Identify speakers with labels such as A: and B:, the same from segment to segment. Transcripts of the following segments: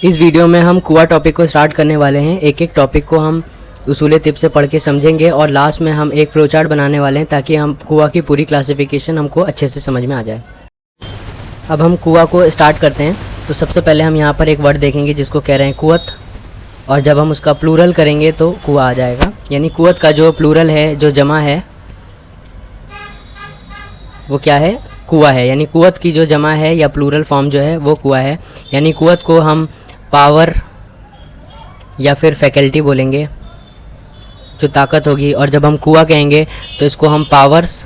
A: इस वीडियो में हम कुआ टॉपिक को स्टार्ट करने वाले हैं। एक एक टॉपिक को हम उसूल तिप से पढ़ के समझेंगे और लास्ट में हम एक फ्लो चार्ट बनाने वाले हैं ताकि हम कुआ की पूरी क्लासिफिकेशन हमको अच्छे से समझ में आ जाए। अब हम कुआ को स्टार्ट करते हैं। तो सबसे पहले हम यहाँ पर एक वर्ड देखेंगे जिसको कह रहे हैं कुवत, और जब हम उसका प्लूरल करेंगे तो कुआ आ जाएगा। यानी कुवत का जो प्लूरल है, जो जमा है, वो क्या है? कुआ है। यानी कुवत की जो जमा है या प्लूरल फॉर्म जो है वो कुआ है। यानी कुवत को हम पावर या फिर फैकल्टी बोलेंगे, जो ताकत होगी। और जब हम कुआ कहेंगे तो इसको हम पावर्स,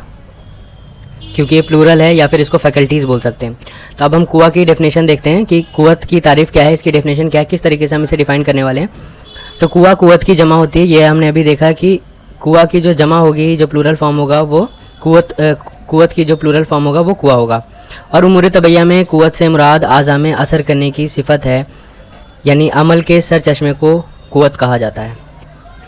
A: क्योंकि ये प्लूरल है, या फिर इसको फैकल्टीज़ बोल सकते हैं। तो अब हम कुआ की डेफिनेशन देखते हैं कि कुवत की तारीफ़ क्या है, इसकी डेफिनेशन क्या है, किस तरीके से हम इसे डिफाइन करने वाले हैं। तो कुआ कुवत की जमा होती है। ये हमने अभी देखा कि कुआ की जो जमा होगी, जो प्लूरल फॉर्म होगा वो कुवत की जो प्लूरल फॉर्म होगा वो कुआ होगा। और उमूर तबैया में कुवत से मुराद आज़ा में असर करने की सिफत है, यानी अमल के सर चश्मे को कुवत कहा जाता है।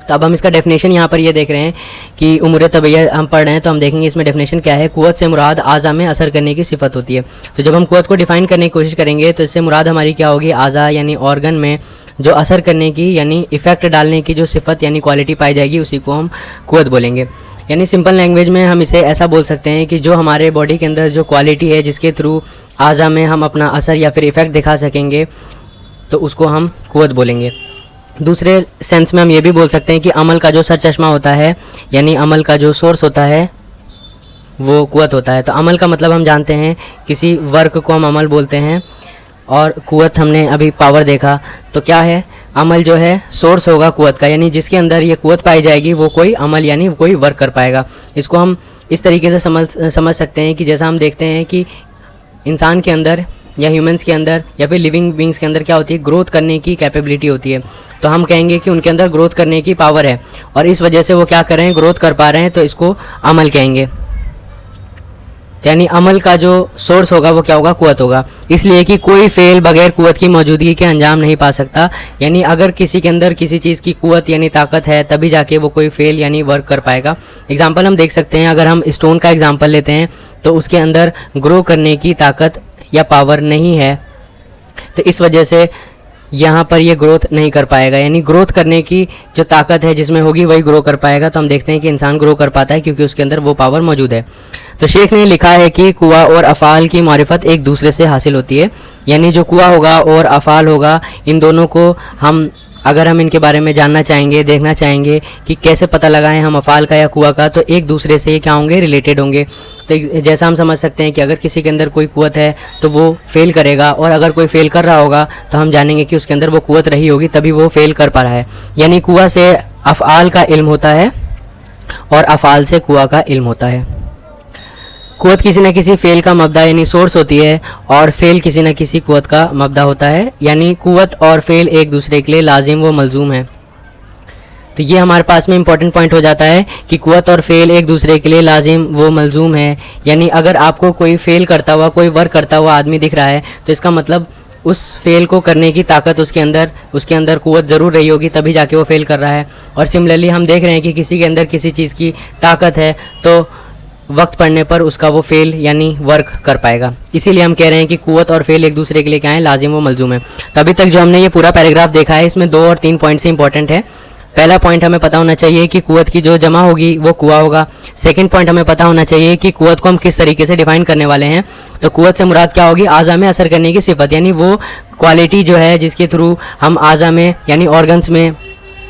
A: तो अब हम इसका डेफिनेशन यहाँ पर ये देख रहे हैं कि उमूर तबैया हम पढ़ रहे हैं, तो हम देखेंगे इसमें डेफिनेशन क्या है। कुवत से मुराद आज़ा में असर करने की सिफत होती है। तो जब हम कुवत को डिफाइन करने की कोशिश करेंगे तो इससे मुराद हमारी क्या होगी? आज़ा यानी ऑर्गन में जो असर करने की यानी इफ़ेक्ट डालने की जो सिफत यानी क्वालिटी पाई जाएगी, उसी को हम कुवत बोलेंगे। यानी सिंपल लैंग्वेज में हम इसे ऐसा बोल सकते हैं कि जो हमारे बॉडी के अंदर जो क्वालिटी है, जिसके थ्रू आज़ा में हम अपना असर या फिर इफ़ेक्ट दिखा सकेंगे, तो उसको हम कुवत बोलेंगे। दूसरे सेंस में हम ये भी बोल सकते हैं कि अमल का जो सर चश्मा होता है, यानी अमल का जो सोर्स होता है, वो कुवत होता है। तो अमल का मतलब हम जानते हैं, किसी वर्क को हम अमल बोलते हैं, और कुवत हमने अभी पावर देखा। तो क्या है? अमल जो है सोर्स होगा कुवत का, यानी जिसके अंदर ये कुवत पाई जाएगी वो कोई अमल यानी कोई वर्क कर पाएगा। इसको हम इस तरीके से समझ सकते हैं कि जैसा हम देखते हैं कि इंसान के अंदर या ह्यूमंस के अंदर या फिर लिविंग बींग्स के अंदर क्या होती है? ग्रोथ करने की कैपेबिलिटी होती है। तो हम कहेंगे कि उनके अंदर ग्रोथ करने की पावर है, और इस वजह से वो क्या कर रहे हैं? ग्रोथ कर पा रहे हैं। तो इसको अमल कहेंगे। यानी अमल का जो सोर्स होगा वो क्या होगा? कुवत होगा। इसलिए कि कोई फेल बगैर कुवत की मौजूदगी के अंजाम नहीं पा सकता। यानी अगर किसी के अंदर किसी चीज़ की कुवत यानी ताकत है, तभी जाके वो कोई फेल यानी वर्क कर पाएगा। एग्जाम्पल हम देख सकते हैं, अगर हम स्टोन का एग्जाम्पल लेते हैं तो उसके अंदर ग्रो करने की ताकत या पावर नहीं है, तो इस वजह से यहाँ पर ये ग्रोथ नहीं कर पाएगा। यानी ग्रोथ करने की जो ताकत है जिसमें होगी वही ग्रो कर पाएगा। तो हम देखते हैं कि इंसान ग्रो कर पाता है क्योंकि उसके अंदर वो पावर मौजूद है। तो शेख ने लिखा है कि कुआ और अफ़ाल की मारिफत एक दूसरे से हासिल होती है। यानी जो कुआ होगा और अफ़ाल होगा, इन दोनों को अगर हम इनके बारे में जानना चाहेंगे, देखना चाहेंगे कि कैसे पता लगाएं हम अफ़ाल का या कुआ का, तो एक दूसरे से क्या होंगे? रिलेटेड होंगे। तो जैसा हम समझ सकते हैं कि अगर किसी के अंदर कोई कुवत है तो वो फेल करेगा, और अगर कोई फेल कर रहा होगा तो हम जानेंगे कि उसके अंदर वो कुवत रही होगी, तभी वो फेल कर पा रहा है। यानी कुआ से अफ़आल का इल्म होता है और अफ़आल से कुआ का इल्म होता है। कुवत किसी न किसी फेल का मबदा यानी सोर्स होती है, और फेल किसी न किसी कुवत का मबदा होता है। यानी कुवत और फेल एक दूसरे के लिए लाजिम व मलजूम है। तो ये हमारे पास में इंपॉर्टेंट पॉइंट हो जाता है कि कुवत और फेल एक दूसरे के लिए लाजिम व मलजूम है। यानी अगर आपको कोई फेल करता हुआ, कोई वर्क करता हुआ आदमी दिख रहा है, तो इसका मतलब उस फेल को करने की ताकत उसके अंदर कुवत ज़रूर रही होगी, तभी जाके वो फेल कर रहा है। और सिमिलरली हम देख रहे हैं कि किसी के अंदर किसी चीज़ की ताकत है, तो वक्त पड़ने पर उसका वो फेल यानी वर्क कर पाएगा। इसीलिए हम कह रहे हैं कि कुवत और फेल एक दूसरे के लिए क्या है? लाजिम व मलजूम है। तो अभी तक जो हमने ये पूरा पैराग्राफ देखा है, इसमें 2 और 3 पॉइंट से इंपॉर्टेंट है। पहला पॉइंट हमें पता होना चाहिए कि कुवत की जो जमा होगी वो कुआ होगा। सेकंड पॉइंट हमें पता होना चाहिए कि कुवत को हम किस तरीके से डिफाइन करने वाले हैं। तो कुवत से मुराद क्या होगी? आज़ा में असर करने की सिफत, यानी वो क्वालिटी जो है जिसके थ्रू हम आज़ा में यानी ऑर्गन्स में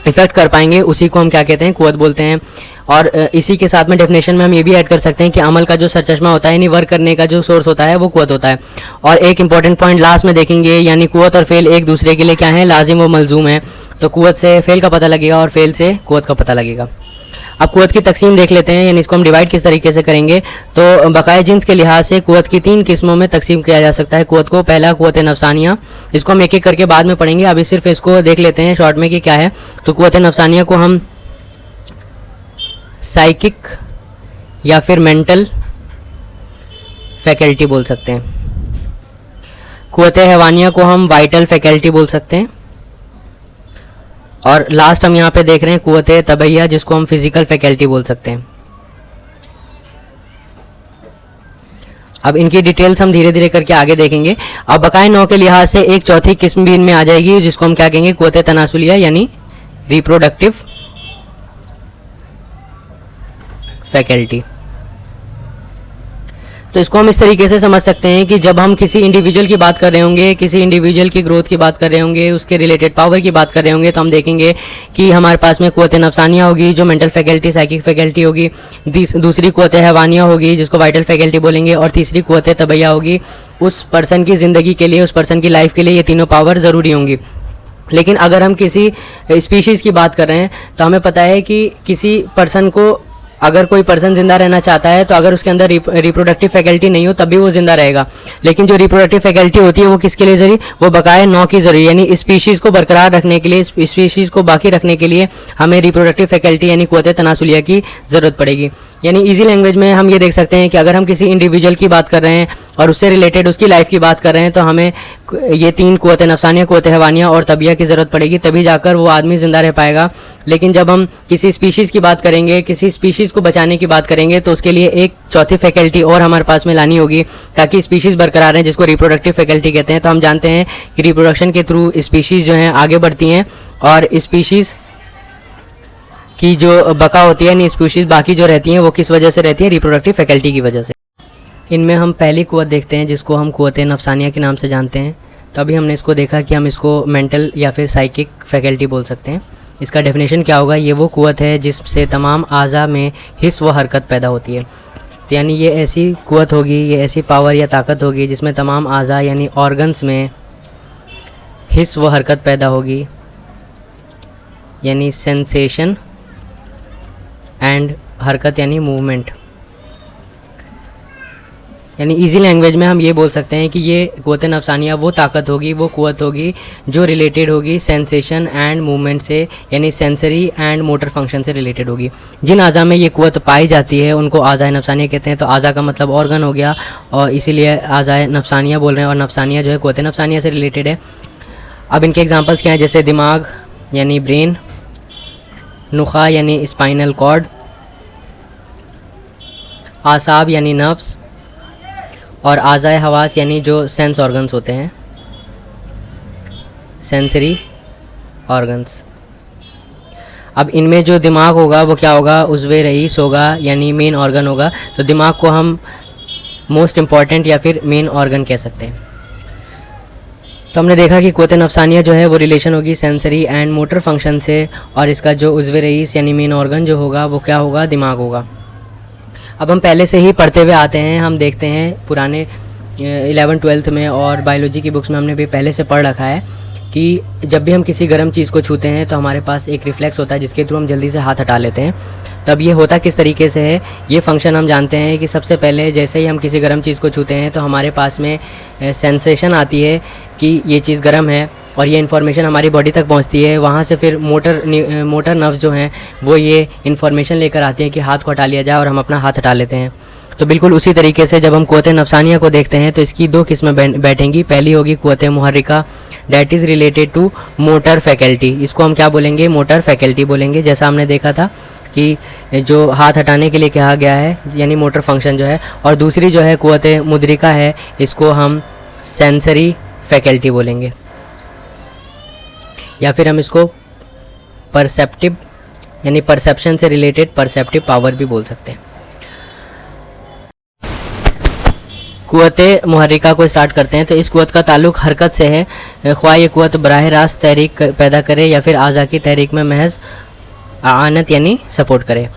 A: इफेक्ट कर पाएंगे, उसी को हम क्या कहते हैं? कुवत बोलते हैं। और इसी के साथ में डेफिनेशन में हम ये भी ऐड कर सकते हैं कि अमल का जो सर चश्मा होता है यानी वर्क करने का जो सोर्स होता है वो कुवत होता है। और एक इंपॉर्टेंट पॉइंट लास्ट में देखेंगे, यानी कुवत और फेल एक दूसरे के लिए क्या है? लाजिम व मलजूम है। तो कुवत से फेल का पता लगेगा और फेल से कुवत का पता लगेगा। अब कुवत की तकसीम देख लेते हैं, यानी इसको हम डिवाइड किस तरीके से करेंगे। तो बकाया जिन्स के लिहाज से कुवत की 3 किस्मों में तकसीम किया जा सकता है कुवत को। पहला कुवत नफसानिया, इसको हम एक एक करके बाद में पढ़ेंगे, अभी सिर्फ इसको देख लेते हैं शॉर्ट में कि क्या है। तो कुवत नफसानिया को हम साइकिक या फिर मेंटल फैकल्टी बोल सकते हैं। कुवत हैवानिया को हम वाइटल फैकल्टी बोल सकते हैं। और लास्ट हम यहाँ पे देख रहे हैं कुवत तबैया, जिसको हम फिजिकल फैकल्टी बोल सकते हैं। अब इनकी डिटेल्स हम धीरे धीरे करके आगे देखेंगे। अब बकाए नौ के लिहाज से एक चौथी किस्म भी इनमें आ जाएगी, जिसको हम क्या कहेंगे, कुव्वत तनासुलिया यानी रिप्रोडक्टिव फैकल्टी। तो इसको हम इस तरीके से समझ सकते हैं कि जब हम किसी इंडिविजुअल की बात कर रहे होंगे, किसी इंडिविजुअल की ग्रोथ की बात कर रहे होंगे, उसके रिलेटेड पावर की बात कर रहे होंगे, तो हम देखेंगे कि हमारे पास में कुव्वत नफ्सानिया होगी जो मेंटल फैकल्टी साइकिक फैकल्टी होगी, दूसरी कुव्वत हैवानिया होगी जिसको वाइटल फैकल्टी बोलेंगे, और तीसरी कुव्वत तबैया होगी। उस पर्सन की ज़िंदगी के लिए, उस पर्सन की लाइफ के लिए ये तीनों पावर ज़रूरी होंगी। लेकिन अगर हम किसी स्पीशीज़ की बात कर रहे हैं तो हमें पता है कि किसी पर्सन को, अगर कोई पर्सन जिंदा रहना चाहता है तो अगर उसके अंदर रिप्रोडक्टिव फैकल्टी नहीं हो तब भी वो जिंदा रहेगा। लेकिन जो रिप्रोडक्टिव फैकल्टी होती है वो किसके लिए जरूरी, वो बकाए नौ की जरूरी, यानी स्पीशीज़ को बरकरार रखने के लिए, स्पीशीज़ को बाकी रखने के लिए हमें रिप्रोडक्टिव फैकल्टी यानी कुव्वत तनासुलिया की ज़रूरत पड़ेगी। यानी इजी लैंग्वेज में हम ये देख सकते हैं कि अगर हम किसी इंडिविजुअल की बात कर रहे हैं और उससे रिलेटेड उसकी लाइफ की बात कर रहे हैं तो हमें ये तीन कुव्वत नफ्सानिया, कुव्वत हैवानिया और तबिया की ज़रूरत पड़ेगी, तभी जाकर वो आदमी ज़िंदा रह पाएगा। लेकिन जब हम किसी स्पीशीज़ की बात करेंगे, किसी स्पीशीज़ को बचाने की बात करेंगे तो उसके लिए एक चौथी फैकल्टी और हमारे पास में लानी होगी ताकि स्पीशीज़ बरकरार रहें, जिसको रिप्रोडक्टिव फैकल्टी कहते हैं। तो हम जानते हैं कि रिप्रोडक्शन के थ्रू स्पीशीज़ जो हैं आगे बढ़ती हैं और स्पीशीज़ की जो बका होती है, यानी स्पीशीज़ बाकी जो रहती हैं वो किस वजह से रहती है, रिप्रोडक्टिव फैकल्टी की वजह से। इनमें हम पहली कुव्वत देखते हैं जिसको हम कुव्वत नफ्सानिया के नाम से जानते हैं। तो अभी हमने इसको देखा कि हम इसको मेंटल या फिर साइकिक फैकल्टी बोल सकते हैं। इसका डेफिनेशन क्या होगा, ये वो कुव्वत है जिससे तमाम आज़ा में हिस्स व हरकत पैदा होती है। तो यानी ये ऐसी कुव्वत होगी, ये ऐसी पावर या ताकत होगी जिसमें तमाम आज़ा यानी ऑर्गन्स में हिस्स व हरकत पैदा होगी, यानी सेंसेशन एंड हरकत यानी मूवमेंट। यानी इजी लैंग्वेज में हम ये बोल सकते हैं कि ये कुव्वत नफ्सानिया वो ताकत होगी, वो कुव्वत होगी जो रिलेटेड होगी सेंसेशन एंड मूवमेंट से, यानी सेंसरी एंड मोटर फंक्शन से रिलेटेड होगी। जिन आज़ा में ये कुव्वत पाई जाती है उनको आज़ा नफ्सानिया कहते हैं। तो आज़ा का मतलब ऑर्गन हो गया और इसीलिए आज़ा नफ्सानिया बोल रहे हैं, और नफ्सानिया जो है कुव्वत नफ्सानिया से रिलेटेड है। अब इनके एग्जाम्पल्स क्या हैं, जैसे दिमाग यानी ब्रेन, नुखा यानी स्पाइनल कॉर्ड, आसाब यानी नर्व्स, और आज़ाए हवास यानी जो सेंस ऑर्गन्स होते हैं, सेंसरी ऑर्गन्स। अब इनमें जो दिमाग होगा वो क्या होगा, उज़्वे रईस होगा यानी मेन ऑर्गन होगा। तो दिमाग को हम मोस्ट इम्पॉर्टेंट या फिर मेन ऑर्गन कह सकते हैं। तो हमने देखा कि कुव्वत नफ्सानिया जो है वो रिलेशन होगी सेंसरी एंड मोटर फंक्शन से, और इसका जो उज़्वे रईस यानी मेन ऑर्गन जो होगा वो क्या होगा, दिमाग होगा। अब हम पहले से ही पढ़ते हुए आते हैं, हम देखते हैं पुराने 11th-12th में और बायोलॉजी की बुक्स में हमने भी पहले से पढ़ रखा है कि जब भी हम किसी गर्म चीज़ को छूते हैं तो हमारे पास एक रिफ्लेक्स होता है जिसके थ्रू हम जल्दी से हाथ हटा लेते हैं। तब ये होता किस तरीके से है, ये फंक्शन हम जानते हैं कि सबसे पहले जैसे ही हम किसी गर्म चीज़ को छूते हैं तो हमारे पास में सेंसेशन आती है कि ये चीज़ गर्म है, और ये इन्फॉर्मेशन हमारी बॉडी तक पहुंचती है। वहाँ से फिर मोटर नर्व्स जो हैं वो ये इन्फॉर्मेशन लेकर आती हैं कि हाथ को हटा लिया जाए, और हम अपना हाथ हटा लेते हैं। तो बिल्कुल उसी तरीके से जब हम कुव्वत नफ्सानिया को देखते हैं तो इसकी दो किस्में बैठेंगी। पहली होगी कुव्वत मुहर्रिका, that is related to motor faculty. इसको हम क्या बोलेंगे, मोटर फैकल्टी बोलेंगे। जैसा हमने देखा था कि जो हाथ हटाने के लिए कहा गया है यानी मोटर फंक्शन जो है, और दूसरी जो है कुव्वत मुद्रिका है, इसको हम सेंसरी फैकल्टी बोलेंगे, या फिर हम इसको परसेप्टिव यानी परसेप्शन से रिलेटेड परसेप्टिव पावर भी बोल सकते हैं। कुव्वत मुहर्रिका को स्टार्ट करते हैं। तो इस कुव्वत का ताल्लुक हरकत से है, ख्वाह ये कुव्वत बराह रास्त तहरीक पैदा करे या फिर आज़ा की तहरीक में महज आनत यानी सपोर्ट करे,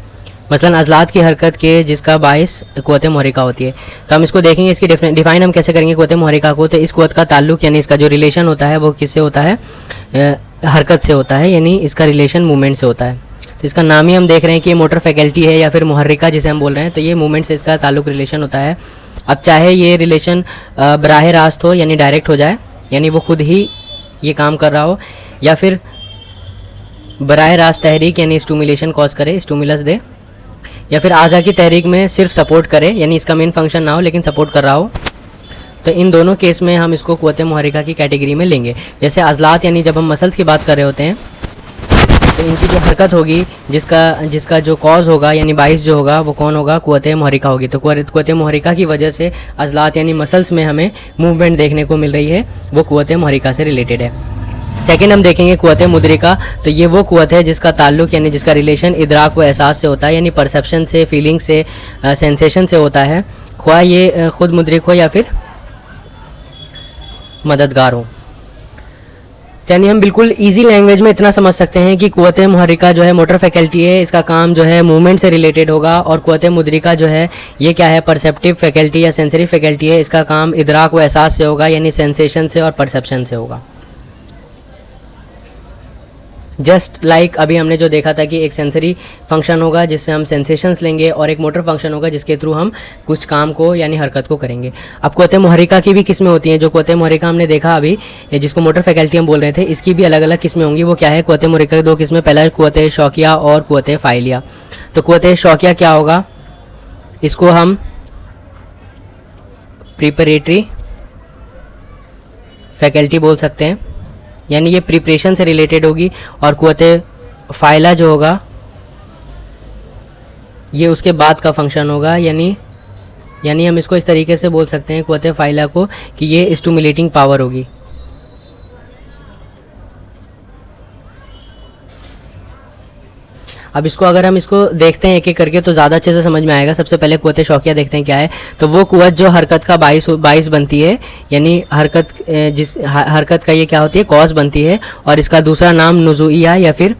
A: मसलन अज़लात की हरकत के जिसका बाइस कुव्वत मुहर्रिका होती है। तो हम इसको देखेंगे, इसकी डिफ़ाइन हम कैसे करेंगे कुव्वत मुहर्रिका को। तो इस कुव्वत का ताल्लुक यानी इसका जो रिलेशन होता है वो किससे होता है, हरकत से होता है, यानी इसका रिलेशन मूवमेंट से होता है। तो इसका नाम ही हम देख रहे हैं कि ये मोटर फैकल्टी है या फिर मुहर्रिका जिसे हम बोल रहे हैं, तो ये मूवमेंट से इसका ताल्लुक रिलेशन होता है। अब चाहे ये रिलेशन बराह रास्त हो यानी डायरेक्ट हो जाए, यानी वो खुद ही ये काम कर रहा हो, या फिर बराह रास्त तहरीक यानी स्टिमुलेशन कॉज करे, स्टिमुलस दे, या फिर आज़ा की तहरीक में सिर्फ सपोर्ट करे यानी इसका मेन फंक्शन ना हो लेकिन सपोर्ट कर रहा हो। तो इन दोनों केस में हम इसको कुव्वत मुहर्रिका की कैटेगरी में लेंगे। जैसे अज़लात यानी जब हम मसल्स की बात कर रहे होते हैं तो इनकी जो हरकत होगी, जिसका जो कॉज होगा यानी बाइस जो होगा वो कौन होगा, कुव्वत मुहर्रिका होगी। तो कुव्वत मुहर्रिका की वजह से अज़लात यानी मसल्स में हमें मूवमेंट देखने को मिल रही है, वो कुव्वत मुहर्रिका से रिलेटेड है। सेकंड हम देखेंगे कुव्वत मुदरिका। तो ये वो कुव्वत है जिसका ताल्लुक़ यानी जिसका रिलेशन इदराक व एहसास से होता है, यानी परसेप्शन से, फीलिंग से, सेंसेशन से होता है, ख्वाह ये ख़ुद मुदरिक हो या फिर मददगार हो। यानी हम बिल्कुल इजी लैंग्वेज में इतना समझ सकते हैं कि कुव्वत मुहर्रिका जो है मोटर फैकल्टी है, इसका काम जो है मूवमेंट से रिलेटेड होगा, और कुव्वत मुदरिका जो है ये क्या है, परसेप्टिव फैकल्टी या सेंसरी फैकल्टी है, इसका काम इदराक व एहसास से होगा, यानी सेंसेशन से और परसेप्शन से होगा। जस्ट लाइक अभी हमने जो देखा था कि एक सेंसरी फंक्शन होगा जिससे हम सेंसेशंस लेंगे, और एक मोटर फंक्शन होगा जिसके थ्रू हम कुछ काम को यानी हरकत को करेंगे। अब कुव्वत मुहर्रिका की भी किस्में होती हैं। जो कुव्वत मुहर्रिका हमने देखा अभी, जिसको मोटर फैकल्टी हम बोल रहे थे, इसकी भी अलग अलग किस्में होंगी। वो क्या है, कुव्वत मुहर्रिका की दो किस्में, पहला कुव्वत शौकिया और कुव्वत फ़ाइलिया। तो कुव्वत शौकिया क्या होगा, इसको हम प्रिपरेटरी फैकल्टी बोल सकते हैं, यानी ये प्रिपरेशन से रिलेटेड होगी। और कुव्वत फ़ाइला जो होगा ये उसके बाद का फंक्शन होगा, यानी हम इसको इस तरीके से बोल सकते हैं कुव्वत फ़ाइला को कि ये स्टिमुलेटिंग पावर होगी। अब इसको अगर हम इसको देखते हैं एक एक करके तो ज़्यादा अच्छे से समझ में आएगा। सबसे पहले कुव्वत शौकिया देखते हैं क्या है। तो वो कुव्वत जो हरकत का बाइस बनती है, यानी हरकत का ये क्या होती है, कॉज बनती है। और इसका दूसरा नाम नुज़ुइया या फिर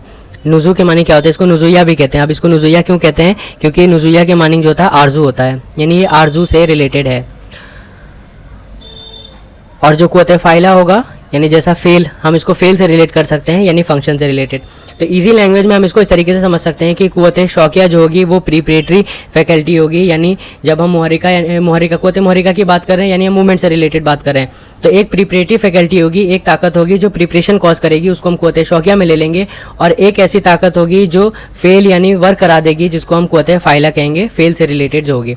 A: नुज़ू के मानी क्या होता है, इसको नुज़ुइया भी कहते हैं। अब इसको नुज़ुइया क्यों कहते हैं, क्योंकि नुज़ुइया के मानिंग जो होता है आरजू होता है, यानी ये आरजू से रिलेटेड है। और जो कुव्वत फ़ाइला होगा यानी जैसा फेल, हम इसको फेल से रिलेट कर सकते हैं, यानी फंक्शन से रिलेटेड। तो इजी लैंग्वेज में हम इसको इस तरीके से समझ सकते हैं कि कुव्वत शौकिया जो होगी वो प्रिपरेटरी फैकल्टी होगी, यानी जब हम कुव्वत मुहर्रिका की बात कर रहे हैं यानी हम मूवमेंट से रिलेटेड बात कर रहे हैं, तो एक प्रिपरेटरी फैकल्टी होगी, एक ताकत होगी जो प्रिपरेशन कॉज करेगी, उसको हम कुव्वत शौकिया में ले लेंगे। और एक ऐसी ताकत होगी जो फेल यानी वर्क करा देगी, जिसको हम कुव्वत फ़ाइला कहेंगे, फेल से रिलेटेड जो होगी।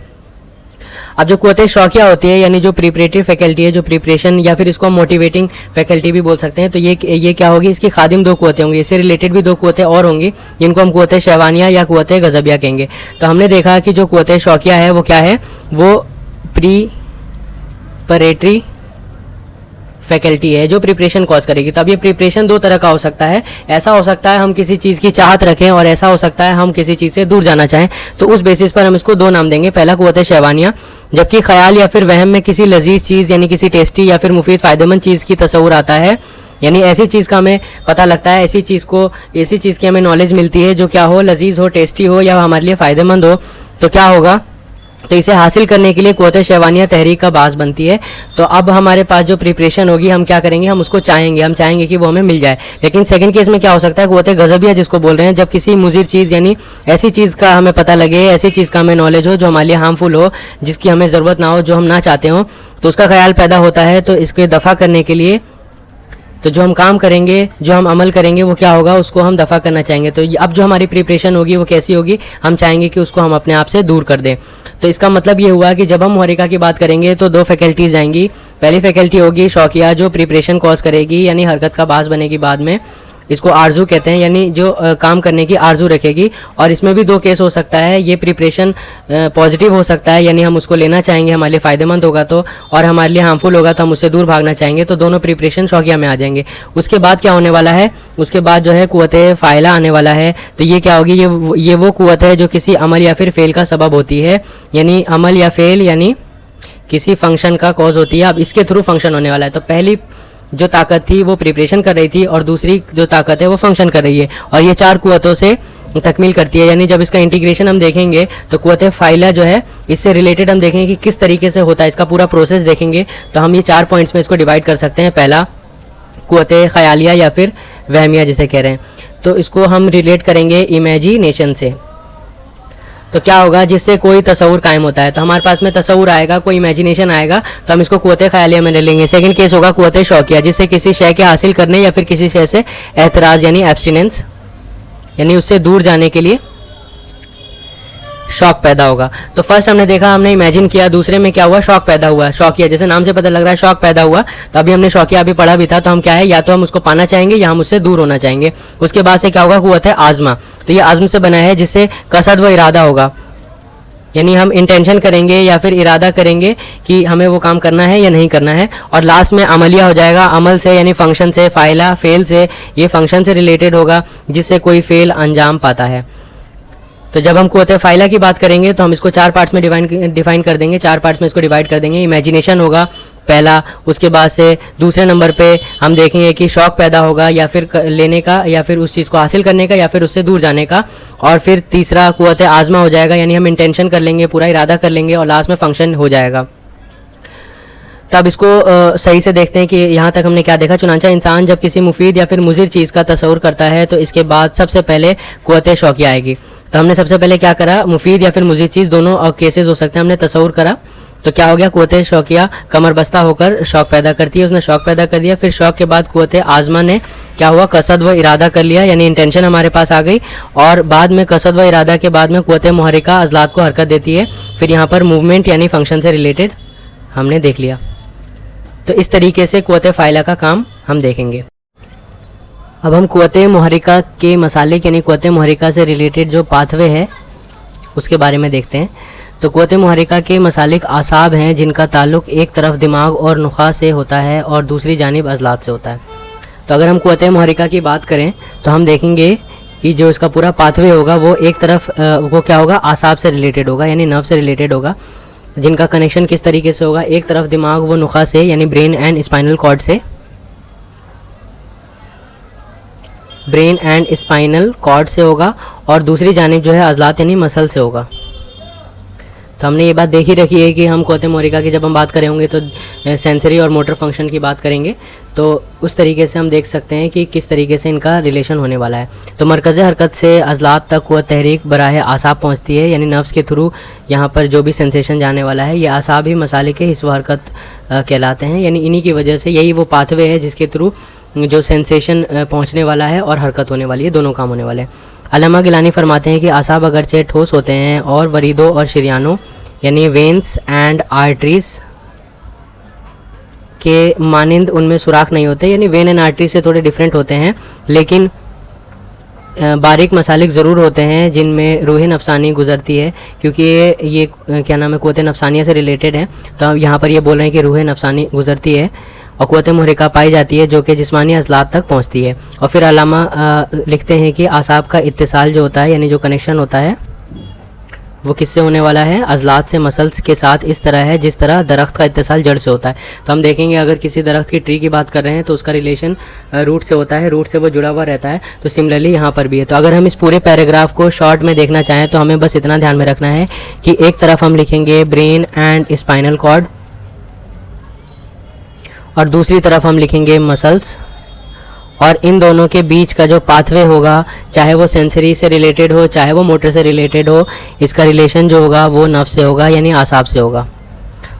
A: अब जो कुव्वत शौकिया होती है यानी जो प्रिपरेटरी फैकल्टी है, जो प्रिपरेशन या फिर इसको हम मोटिवेटिंग फैकल्टी भी बोल सकते हैं, तो ये क्या होगी, इसकी खादिम दो कुव्वतें होंगी, इससे रिलेटेड भी दो कुव्वतें और होंगी जिनको हम कुव्वत शहवानिया या कुव्वत गज़बिया कहेंगे। तो हमने देखा कि जो कुव्वत शौकिया है वो क्या है, वो प्रिपरेटरी फैकल्टी है जो प्रिपरेशन कॉज करेगी। तो अब ये प्रिपरेशन दो तरह का हो सकता है, ऐसा हो सकता है हम किसी चीज़ की चाहत रखें, और ऐसा हो सकता है हम किसी चीज़ से दूर जाना चाहें। तो उस बेसिस पर हम इसको दो नाम देंगे, पहला कुव्वत शहवानिया, जबकि ख्याल या फिर वहम में किसी लजीज चीज़ यानी किसी टेस्टी या फिर मुफीद फ़ायदेमंद चीज़ की तस्वुर आता है, यानी ऐसी चीज़ का हमें पता लगता है, ऐसी चीज़ की हमें नॉलेज मिलती है जो क्या हो, लजीज हो, टेस्टी हो या हमारे लिए फ़ायदेमंद हो, तो क्या होगा, तो इसे हासिल करने के लिए कुव्वत शहवानिया तहरीक का बास बनती है। तो अब हमारे पास जो प्रिपरेशन होगी हम क्या करेंगे, हम उसको हम चाहेंगे कि वो हमें मिल जाए। लेकिन सेकंड केस में क्या हो सकता है, कुव्वत गज़बिया जिसको बोल रहे हैं, जब किसी मुज़िर चीज़ यानी ऐसी चीज़ का हमें पता लगे, ऐसी चीज़ का हमें नॉलेज हो जो हमारे लिए हार्मफुल हो, जिसकी हमें ज़रूरत ना हो, जो हम ना चाहते हो, तो उसका ख्याल पैदा होता है। तो इसके दफ़ा करने के लिए तो जो हम काम करेंगे, जो हम अमल करेंगे वो क्या होगा, उसको हम दफ़ा करना चाहेंगे। तो अब जो हमारी प्रिपरेशन होगी वो कैसी होगी, हम चाहेंगे कि उसको हम अपने आप से दूर कर दें। तो इसका मतलब ये हुआ कि जब हम मुहर्रिका की बात करेंगे तो दो फैकल्टीज़ आएंगी। पहली फैकल्टी होगी शौकिया जो प्रिपरेशन कॉज करेगी, यानी हरकत का बास बनेगी बाद में, इसको आरजू कहते हैं, यानी जो काम करने की आरजू रखेगी। और इसमें भी दो केस हो सकता है, ये प्रिपरेशन पॉजिटिव हो सकता है, यानी हम उसको लेना चाहेंगे, हमारे लिए फ़ायदेमंद होगा तो, और हमारे लिए हार्मफुल होगा तो हम उससे दूर भागना चाहेंगे। तो दोनों प्रिपरेशन शौकिया में आ जाएंगे। उसके बाद क्या होने वाला है, उसके बाद जो है कुव्वत फ़ाइला आने वाला है। तो ये क्या होगी, ये वो कुव्वत है जो किसी अमल या फिर फेल का सबब होती है, यानी अमल या फेल यानी किसी फंक्शन का कॉज होती है। अब इसके थ्रू फंक्शन होने वाला है। तो पहली जो ताकत थी वो प्रिपरेशन कर रही थी, और दूसरी जो ताकत है वो फंक्शन कर रही है, और ये चार कुव्वतों से तकमील करती है। यानी जब इसका इंटीग्रेशन हम देखेंगे तो कुव्वत फ़ाइला जो है इससे रिलेटेड हम देखेंगे कि किस तरीके से होता है, इसका पूरा प्रोसेस देखेंगे। तो हम ये 4 पॉइंट्स में इसको डिवाइड कर सकते हैं। पहला कुव्वत ख़यालिया या फिर वहमिया जिसे कह रहे हैं, तो इसको हम रिलेट करेंगे इमेजिनेशन से। तो क्या होगा, जिससे कोई तसव्वुर कायम होता है, तो हमारे पास में तसव्वुर आएगा, कोई इमेजिनेशन आएगा, तो हम इसको कुव्वत ख़यालिया में ले लेंगे। सेकंड केस होगा कुव्वत शौकिया, जिससे किसी शय के हासिल करने या फिर किसी शय से एतराज़ यानी एब्सटिनेंस, यानी उससे दूर जाने के लिए शॉक पैदा होगा। तो फर्स्ट हमने देखा, हमने इमेजिन किया, दूसरे में क्या हुआ, शॉक पैदा हुआ, शौकिया, जैसे नाम से पता लग रहा है शॉक पैदा हुआ। तो अभी हमने शौकिया अभी पढ़ा भी था, तो हम क्या है, या तो हम उसको पाना चाहेंगे या हम उससे दूर होना चाहेंगे। उसके बाद से क्या होगा, कुव्वत है आज़मा। तो ये आज़म से बना है, जिससे कसद व इरादा होगा, यानी हम इंटेंशन करेंगे या फिर इरादा करेंगे कि हमें वो काम करना है या नहीं करना है। और लास्ट में अमलिया हो जाएगा, अमल से यानी फंक्शन से, फ़ाइला फेल से, ये फंक्शन से रिलेटेड होगा जिससे कोई फेल अंजाम पाता है। तो जब हम कुव्वत फ़ाइला की बात करेंगे तो हम इसको 4 पार्ट्स में डिफाइन कर देंगे, 4 पार्ट्स में इसको डिवाइड कर देंगे। इमेजिनेशन होगा पहला, उसके बाद से दूसरे नंबर पे हम देखेंगे कि शौक पैदा होगा या फिर लेने का, या फिर उस चीज़ को हासिल करने का, या फिर उससे दूर जाने का। और फिर तीसरा कुव्वत आज़मा हो जाएगा, यानी हम इंटेंशन कर लेंगे, पूरा इरादा कर लेंगे, और लास्ट में फंक्शन हो जाएगा। तब इसको सही से देखते हैं कि यहाँ तक हमने क्या देखा। चुनांचा इंसान जब किसी मुफीद या फिर मुज़िर चीज़ का तसव्वुर करता है तो इसके बाद सबसे पहले कुव्वत शौकिया आएगी। तो हमने सबसे पहले क्या करा, मुफीद या फिर मुज़िर चीज़ दोनों केसेस हो सकते हैं, हमने तसव्वुर करा। तो क्या हो गया, कुव्वत शौकिया कमर बस्ता होकर शौक पैदा करती है, उसने शौक पैदा कर दिया। फिर शौक के बाद कुव्वत आज़मा ने क्या हुआ, कसद व इरादा कर लिया, यानी इंटेंशन हमारे पास आ गई। और बाद में कसद व इरादा के बाद में कुव्वत मुहर्रिका अज़लात को हरकत देती है। फिर यहाँ पर मूवमेंट यानी फंक्शन से रिलेटेड हमने देख लिया। तो इस तरीके से कुव्वत फ़ाइला का काम हम देखेंगे। अब हम कुव्वत मुहर्रिका के मसालिक यानी कुव्वत मुहर्रिका से रिलेटेड जो पाथवे है उसके बारे में देखते हैं। तो कुव्वत मुहर्रिका के मसालिक आसाब हैं जिनका ताल्लुक़ एक तरफ दिमाग और नुखा से होता है और दूसरी जानिब अज़लात से होता है। तो अगर हम कुव्वत मुहर्रिका की बात करें तो हम देखेंगे कि जो इसका पूरा पाथवे होगा वो एक तरफ वो क्या होगा, आसाब से रिलेटेड होगा, यानी नर्व से रिलेटेड होगा, जिनका कनेक्शन किस तरीके से होगा, एक तरफ दिमाग व नुखा से यानी ब्रेन एंड स्पाइनल कॉर्ड से, ब्रेन एंड स्पाइनल कॉर्ड से होगा, और दूसरी जानिब जो है अज़लात यानी मसल से होगा। तो हमने ये बात देख ही रखी है कि हम कुव्वत मुहर्रिका की जब हम बात करें होंगे तो सेंसरी और मोटर फंक्शन की बात करेंगे, तो उस तरीके से हम देख सकते हैं कि किस तरीके से इनका रिलेशन होने वाला है। तो मरकज़ हरकत से अज़लात तक कुव्वत तहरीक बराह आसाब पहुँचती है, यानी नर्व्स के थ्रू यहाँ पर जो भी सेंसेशन जाने वाला है, ये आसाब ही मसालिक के हिस्सा हरकत कहलाते हैं, यानी इन्हीं की वजह से यही वो पाथवे है जिसके थ्रू जो सेंसेशन पहुँचने वाला है और हरकत होने वाली है, दोनों काम होने वाले हैं। अल्लामा गिलानी फरमाते हैं कि आसाब अगरचे ठोस होते हैं और वरीदों और शरियानों यानी वेंस एंड आर्टरीज के मानिंद उनमें सुराख नहीं होते, यानी वेन एंड आर्टरी से थोड़े डिफरेंट होते हैं, लेकिन बारीक मसालिक ज़रूर होते हैं जिनमें रूह नफसानी गुजरती है, क्योंकि ये क्या नाम है, कुव्वत नफसानिया से रिलेटेड है। तो हम यहाँ पर ये बोल रहे हैं कि रूह नफसानी गुजरती है और कुव्वत मुहर्रिका पाई जाती है जो कि जिस्मानी अज़लात तक पहुँचती है। और फिर अल्लामा लिखते हैं कि आसाब का इत्तिसाल जो होता है यानी जो कनेक्शन होता है वो किससे होने वाला है, अज़लात से मसल्स के साथ, इस तरह है जिस तरह दरख्त का इत्तिसाल जड़ से होता है। तो हम देखेंगे अगर किसी दरख्त की ट्री की बात कर रहे हैं तो उसका रिलेशन रूट से होता है, रूट से वो जुड़ा हुआ रहता है। तो सिमिलरली यहाँ पर भी है। तो अगर हम इस पूरे पैराग्राफ को शॉर्ट में देखना चाहें तो हमें बस इतना ध्यान में रखना है कि एक तरफ हम लिखेंगे ब्रेन एंड स्पाइनल कॉर्ड और दूसरी तरफ हम लिखेंगे मसल्स, और इन दोनों के बीच का जो पाथवे होगा, चाहे वो सेंसरी से रिलेटेड हो चाहे वो मोटर से रिलेटेड हो, इसका रिलेशन जो होगा वो नर्व से होगा यानी आसाब से होगा।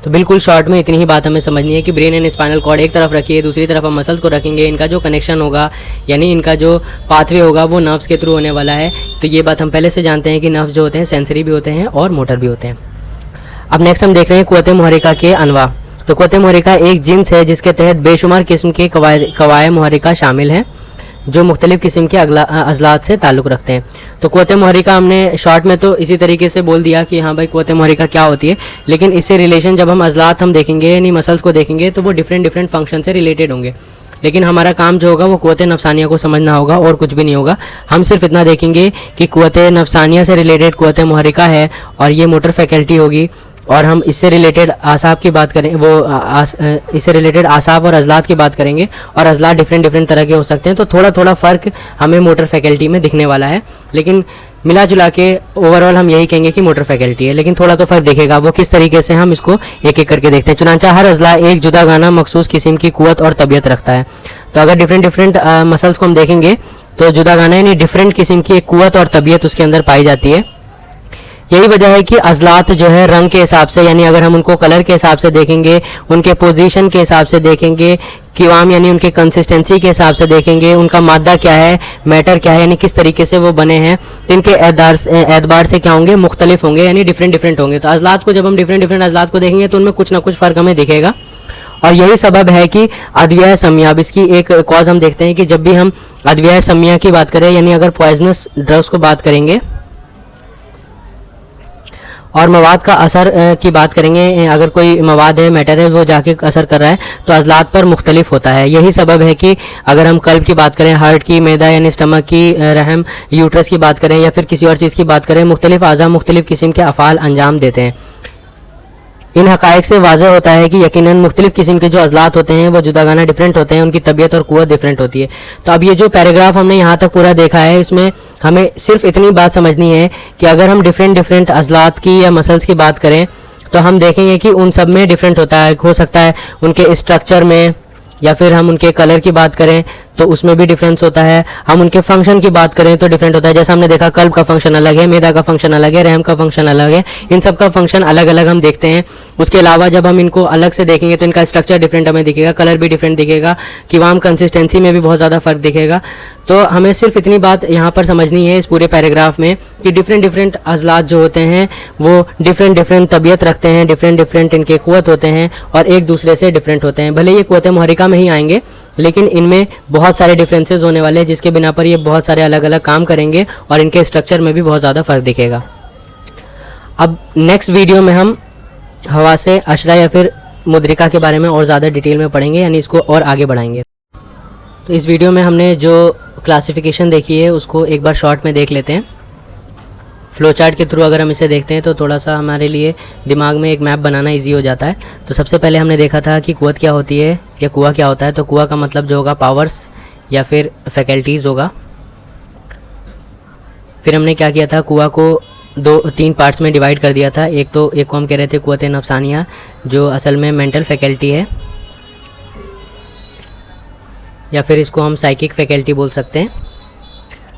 A: तो बिल्कुल शॉर्ट में इतनी ही बात हमें समझनी है कि ब्रेन एंड स्पाइनल कॉर्ड एक तरफ रखिए, दूसरी तरफ हम मसल्स को रखेंगे, इनका जो कनेक्शन होगा यानी इनका जो पाथवे होगा वो नर्व्स के थ्रू होने वाला है। तो ये बात हम पहले से जानते हैं कि नर्व्स जो होते हैं सेंसरी भी होते हैं और मोटर भी होते हैं। अब नेक्स्ट हम देख रहे हैं कुव्वत मुहर्रिका के अनवा। तो कुव्वत मुहर्रिका एक जिन्स है जिसके तहत बेशुमार किस्म के कवाये मुहर्रिका शामिल हैं जो मुख्तलिफ़ किस्म के अज़लात से ताल्लुक़ रखते हैं। तो कुव्वत मुहर्रिका हमने शॉर्ट में तो इसी तरीके से बोल दिया कि हाँ भाई कुव्वत मुहर्रिका क्या होती है, लेकिन इससे रिलेशन जब हम अज़लात हम देखेंगे यानी मसल्स को देखेंगे तो वो डिफरेंट फंक्शन से रिलेटेड होंगे। लेकिन हमारा काम जो होगा वो कुव्वत नफसानिया को समझना होगा और कुछ भी नहीं होगा। हम सिर्फ इतना देखेंगे कि कुव्वत नफसानिया से रिलेटेड कुव्वत मुहर्रिका है और ये मोटर फैकल्टी होगी, और हम इससे रिलेटेड आसाब की बात करें इससे रिलेटेड आसाब और अज़लात की बात करेंगे, और अज़लात डिफरेंट तरह के हो सकते हैं। तो थोड़ा फ़र्क हमें मोटर फैकल्टी में दिखने वाला है, लेकिन मिला जुला के ओवरऑल हम यही कहेंगे कि मोटर फैकल्टी है, लेकिन थोड़ा तो फ़र्क दिखेगा। वो किस तरीके से हम इसको एक एक करके देखते हैं। चुनांचा हर अज़ला एक जुदा गाना मखसूस किस्म की कुव्वत और तबीयत रखता है। तो अगर डिफरेंट मसल्स को हम देखेंगे तो जुदा गाना यानी डिफरेंट किस्म की एक कुव्वत और तबीयत उसके अंदर पाई जाती है। यही वजह है कि अज़लात जो है रंग के हिसाब से, यानी अगर हम उनको कलर के हिसाब से देखेंगे, उनके पोजीशन के हिसाब से देखेंगे, क़िवाम यानी उनके कंसिस्टेंसी के हिसाब से देखेंगे, उनका मादा क्या है, मैटर क्या है, यानी किस तरीके से वो बने हैं, तो इनके एतबार से क्या होंगे, मुख्तलिफ होंगे, यानी डिफरेंट होंगे। तो अज़लात को जब हम डिफरेंट अज़लात को देखेंगे तो उनमें कुछ ना कुछ फ़र्क हमें दिखेगा। और यही सबब है कि अद्विया समिया, अब इसकी एक कॉज हम देखते हैं कि जब भी हम अद्विया समिया की बात करें, यानी अगर पॉइजनस ड्रग्स को बात करेंगे और मवाद का असर की बात करेंगे, अगर कोई मवाद है, मैटर है, वो जाके असर कर रहा है तो अज़लात पर मुख्तलिफ होता है। यही सबब है कि अगर हम कल्ब की बात करें, हार्ट की, मैदा यानी स्टमक की, रहम, यूट्रस की बात करें या फिर किसी और चीज़ की बात करें, मुख्तलिफ आज़ा मुख्तलिफ किस्म के अफ़ाल अंजाम देते हैं। इन हक़ाइक़ से वाज़ह होता है कि यकीनन मुख्तलिफ़ किस्म के जो अज़लात होते हैं वो जुदागाना डिफरेंट होते हैं, उनकी तबीयत और क़ुव्वत डिफरेंट होती है। तो अब ये जो पैराग्राफ हमने यहाँ तक पूरा देखा है, इसमें हमें सिर्फ इतनी बात समझनी है कि अगर हम डिफरेंट अज़लात की या मसल्स की बात करें तो हम देखेंगे कि उन सब में डिफरेंट होता है, हो सकता है उनके स्ट्रक्चर में, या फिर हम उनके कलर की बात करें तो उसमें भी डिफरेंस होता है, हम उनके फंक्शन की बात करें तो डिफरेंट होता है। जैसा हमने देखा कल्ब का फंक्शन अलग है, मैदा का फंक्शन अलग है, रहम का फंक्शन अलग है, इन सब का फंक्शन अलग अलग हम देखते हैं। उसके अलावा जब हम इनको अलग से देखेंगे तो इनका स्ट्रक्चर डिफरेंट हमें दिखेगा, कलर भी डिफरेंट दिखेगा, क़िवाम कंसिस्टेंसी में भी बहुत ज़्यादा फ़र्क दिखेगा। तो हमें सिर्फ इतनी बात यहाँ पर समझनी है इस पूरे पैराग्राफ में कि डिफरेंट अज़लात जो होते हैं वो डिफरेंट तबीयत रखते हैं, डिफरेंट इनके क़ुव्वत होते हैं और एक दूसरे से डिफरेंट होते हैं। भले ये क़ुव्वत मुहर्रिका में ही आएंगे लेकिन इनमें बहुत सारे डिफरेंसेस होने वाले हैं, जिसके बिना पर ये बहुत सारे अलग अलग काम करेंगे और इनके स्ट्रक्चर में भी बहुत ज़्यादा फ़र्क दिखेगा। अब नेक्स्ट वीडियो में हम हवा से अशरा या फिर मुद्रिका के बारे में और ज़्यादा डिटेल में पढ़ेंगे, यानी इसको और आगे बढ़ाएंगे। तो इस वीडियो में हमने जो क्लासिफिकेशन देखी है उसको एक बार शॉर्ट में देख लेते हैं। फ़्लो चार्ट के थ्रू अगर हम इसे देखते हैं तो थोड़ा सा हमारे लिए दिमाग में एक मैप बनाना इजी हो जाता है। तो सबसे पहले हमने देखा था कि क़ुव्वत क्या होती है या कुआ क्या होता है। तो कुआ का मतलब जो होगा पावर्स या फिर फैकल्टीज़ होगा। फिर हमने क्या किया था, कुआ को तीन पार्ट्स में डिवाइड कर दिया था। एक को हम कह रहे थे क़ुव्वत नफ़सानिया, जो असल में मेंटल फैकल्टी है, या फिर इसको हम साइकिक फैकल्टी बोल सकते हैं।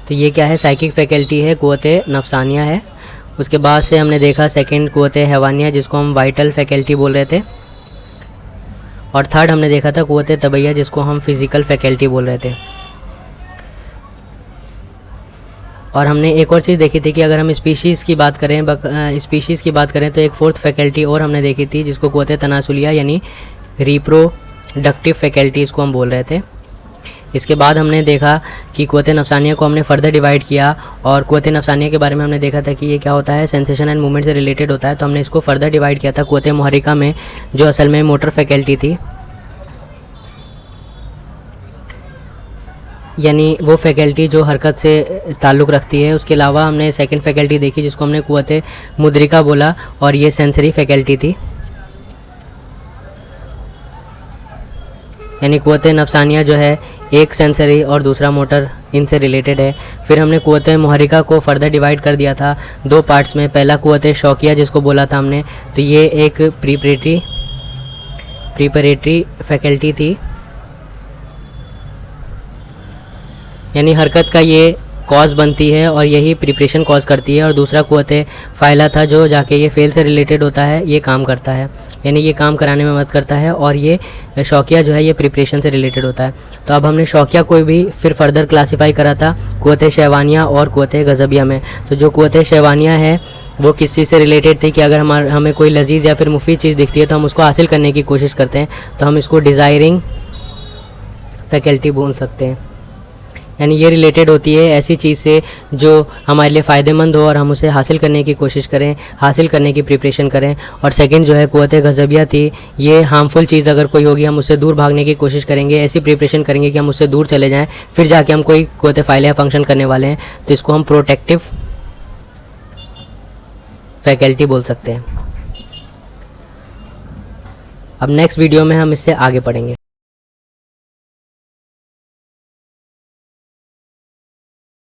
A: तो ये क्या है, साइकिक फैकल्टी है, क़ुव्वत नफ़सानिया है। उसके बाद से हमने देखा सेकंड क़ुव्वत हैवानिया, जिसको हम वाइटल फैकल्टी बोल रहे थे। और थर्ड हमने देखा था क़ुव्वत तबैया, जिसको हम फिज़िकल फैकल्टी बोल रहे थे। और हमने एक और चीज़ देखी थी कि अगर हम स्पीशीज़ की बात करें तो एक फोर्थ फैकल्टी और हमने देखी थी, जिसको क़ुव्वत तनासुलिया यानी रिप्रोडक्टिव फैकल्टी इसको हम बोल रहे थे। इसके बाद हमने देखा कि क़ुव्वत नफ़सानिया को हमने फ़र्दर डिवाइड किया, और क़ुव्वत नफ़सानिया के बारे में हमने देखा था कि ये क्या होता है, सेंसेशन एंड मूवमेंट से रिलेटेड होता है। तो हमने इसको फ़र्दर डिवाइड किया था क़ुव्वत मुहर्रिका में, जो असल में मोटर फैकल्टी थी, यानी वो फैकल्टी जो हरकत से ताल्लुक़ रखती है। उसके अलावा हमने सेकंड फैकल्टी देखी जिसको हमने क़ुव्वत मुद्रिका बोला, और ये सेंसरी फैकल्टी थी, यानी क़ुव्वत नफ़सानिया जो है एक सेंसरी और दूसरा मोटर, इनसे रिलेटेड है। फिर हमने क़ुव्वत मुहर्रिका को फ़र्दर डिवाइड कर दिया था दो पार्ट्स में। पहला क़ुव्वत शौकिया जिसको बोला था हमने, तो ये एक प्रीपरेटरी फैकल्टी थी, यानी हरकत का ये कॉज बनती है और यही प्रिपरेशन कॉज करती है। और दूसरा क़ुव्वत फ़ाइला था, जो जाके ये फेल से रिलेटेड होता है, ये काम करता है, यानी ये काम कराने में मदद करता है। और ये शौकिया जो है ये प्रिपरेशन से रिलेटेड होता है। तो अब हमने शौकिया को भी फिर फर्दर क्लासीफाई करा था क़ुव्वत शहवानिया और क़ुव्वत गज़बिया में। तो जो क़ुव्वत शहवानिया है वो किस चीज़ से रिलेटेड थी कि अगर हमें कोई लजीज़ या फिर मुफीद चीज़ दिखती है तो हम उसको हासिल करने की कोशिश करते हैं, तो हम इसको डिज़ायरिंग फैकल्टी बोल सकते हैं। यानी ये रिलेटेड होती है ऐसी चीज़ से जो हमारे लिए फ़ायदेमंद हो और हम उसे हासिल करने की कोशिश करें, हासिल करने की प्रिपरेशन करें। और सेकंड जो है क़ुव्वत गज़बिया थी, ये हार्मफुल चीज़ अगर कोई होगी हम उससे दूर भागने की कोशिश करेंगे, ऐसी प्रिपरेशन करेंगे कि हम उससे दूर चले जाएं, फिर जाके हम कोई क़ुव्वत फ़ाइला फंक्शन करने वाले हैं, तो इसको हम प्रोटेक्टिव फैकल्टी बोल सकते हैं। अब नेक्स्ट वीडियो में हम इससे आगे पढ़ेंगे।